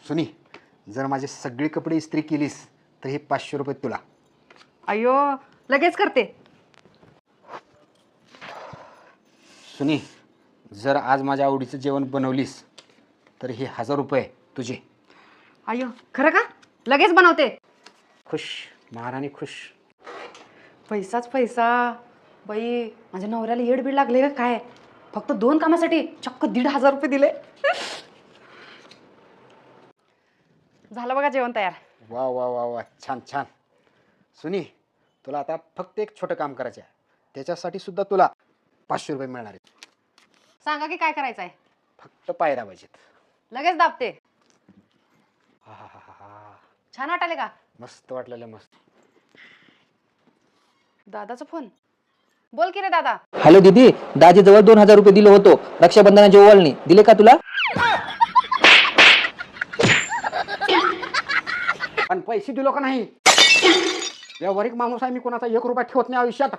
सुनी, जर माझे सगळे कपडे इस्त्री केलीस तर हे 500 रुपये तुला. अयो लगेच करते. सुनी, जर आज माझ्या आवडीचं जेवण बनवलीस तर हे 1000 रुपये तुझे. अयो खरं का? लगेच बनवते. खुश, महाराणी खुश. पैसाच पैसा. बाई माझ्या नवऱ्याला येड बीड लागले का काय? फक्त 2 कामासाठी चक्क 1500 रुपये दिले. झालं बघा जेवण तयार. वा वा वा वा, छान छान. सुनी, तुला आता फक्त एक छोटं काम करायचं आहे. त्याच्यासाठी सुद्धा तुला 500 रुपये मिळणार आहेत. सांगा की काय करायचं आहे? फक्त पाय दाबायचेत. लगेच दाबते. हा हा हा हा, छान वाटाले का? मस्त वाटलेलं, मस्त. दादाचा फोन. बोल की रे दादा. हॅलो दीदी, दाजीजवळ 2000 रुपये दिलो होतो रक्षाबंधनाच्या ओवाळणी, दिले का तुला? पण पैसे दिलो का नाही? व्यावहारिक माणूस आहे मी, कोणाचा 1 रुपया ठेवत नाही आयुष्यात.